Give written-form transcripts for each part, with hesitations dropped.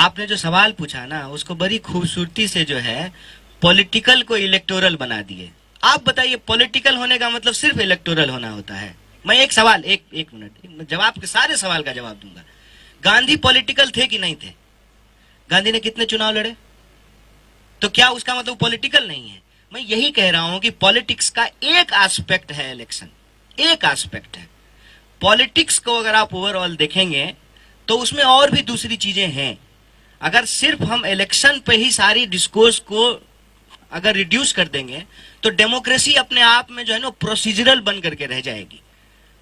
आपने जो सवाल पूछा ना उसको बड़ी खूबसूरती से जो है पॉलिटिकल को इलेक्टोरल बना दिए। आप बताइए पॉलिटिकल होने का मतलब सिर्फ इलेक्टोरल होना होता है? मैं एक सवाल एक मिनट जवाब के सारे सवाल का जवाब दूंगा। गांधी पॉलिटिकल थे कि नहीं थे? गांधी ने कितने चुनाव लड़े? तो क्या उसका मतलब पॉलिटिकल नहीं है? मैं यही कह रहा हूं कि पॉलिटिक्स का एक एस्पेक्ट है इलेक्शन, एक एस्पेक्ट है। पॉलिटिक्स को अगर आप ओवरऑल देखेंगे तो उसमें और भी दूसरी चीजें हैं। अगर सिर्फ हम इलेक्शन पे ही सारी डिस्कोर्स को अगर रिड्यूस कर देंगे तो डेमोक्रेसी अपने आप में जो है ना प्रोसीजरल बन करके रह जाएगी।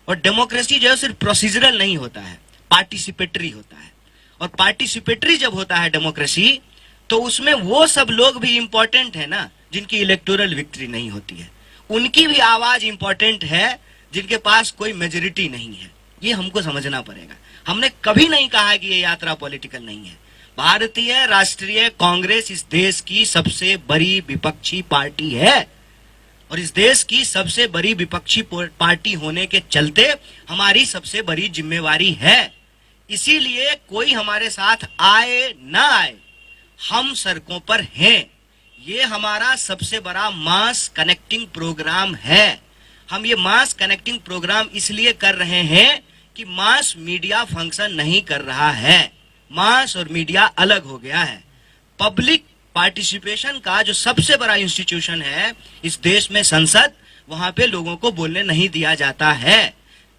और डेमोक्रेसी जो है सिर्फ प्रोसीजरल नहीं होता है, पार्टिसिपेटरी होता है। और पार्टिसिपेटरी जब होता है डेमोक्रेसी तो उसमें वो सब लोग भी इंपॉर्टेंट है ना जिनकी इलेक्टोरल विक्ट्री नहीं होती है, उनकी भी आवाज इंपॉर्टेंट है जिनके पास कोई मेजोरिटी नहीं है। ये हमको समझना पड़ेगा। हमने कभी नहीं कहा कि ये यात्रा पॉलिटिकल नहीं है। भारतीय राष्ट्रीय कांग्रेस इस देश की सबसे बड़ी विपक्षी पार्टी है और इस देश की सबसे बड़ी विपक्षी पार्टी होने के चलते हमारी सबसे बड़ी जिम्मेवारी है। इसीलिए कोई हमारे साथ आए ना आए, हम सड़कों पर हैं। ये हमारा सबसे बड़ा मास कनेक्टिंग प्रोग्राम है। हम ये मास कनेक्टिंग प्रोग्राम इसलिए कर रहे हैं कि मास मीडिया फंक्शन नहीं कर रहा है। मास और मीडिया अलग हो गया है। पब्लिक पार्टिसिपेशन का जो सबसे बड़ा इंस्टीट्यूशन है इस देश में संसद, वहां पे लोगों को बोलने नहीं दिया जाता है।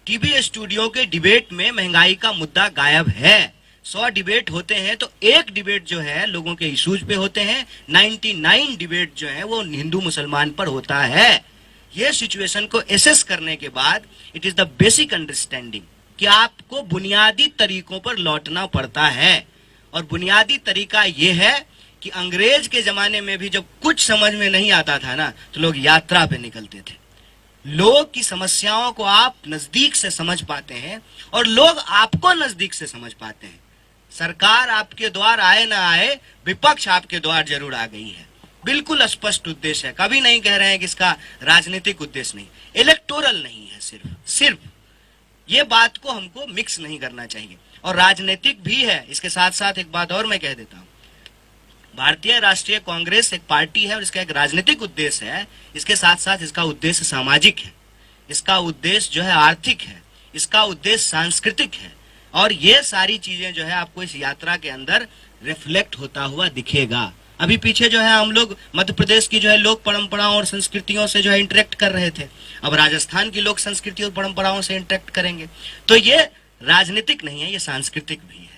टीवी स्टूडियो के डिबेट में महंगाई का मुद्दा गायब है। 100 डिबेट होते हैं तो एक डिबेट जो है लोगों के इश्यूज पे होते हैं, 99 डिबेट जो है वो हिंदू मुसलमान पर होता है। ये सिचुएशन को एसेस करने के बाद it is the basic understanding कि आपको बुनियादी तरीकों पर लौटना पड़ता है। और बुनियादी तरीका यह है कि अंग्रेज के जमाने में भी जब कुछ समझ में नहीं आता था ना तो लोग यात्रा पे निकलते थे। लोग की समस्याओं को आप नजदीक से समझ पाते हैं और लोग आपको नजदीक से समझ पाते हैं। सरकार आपके द्वार आए ना आए, विपक्ष आपके द्वार जरूर आ गई है। बिल्कुल स्पष्ट उद्देश्य है। कभी नहीं कह रहे हैं कि इसका राजनीतिक उद्देश्य नहीं, इलेक्टोरल नहीं है। सिर्फ ये बात को हमको मिक्स नहीं करना चाहिए। और राजनीतिक भी है। इसके साथ साथ एक बात और मैं कह देता हूं, भारतीय राष्ट्रीय कांग्रेस एक पार्टी है और इसका एक राजनीतिक उद्देश्य है। इसके साथ साथ इसका उद्देश्य सामाजिक है, इसका उद्देश्य जो है आर्थिक है, इसका उद्देश्य सांस्कृतिक है। और ये सारी चीजें जो है आपको इस यात्रा के अंदर रिफ्लेक्ट होता हुआ दिखेगा। अभी पीछे जो है हम लोग मध्य प्रदेश की जो है लोक परंपराओं और संस्कृतियों से जो है इंटरेक्ट कर रहे थे। अब राजस्थान की लोक संस्कृति और परंपराओं से इंटरेक्ट करेंगे। तो ये राजनीतिक नहीं है, ये सांस्कृतिक भी है।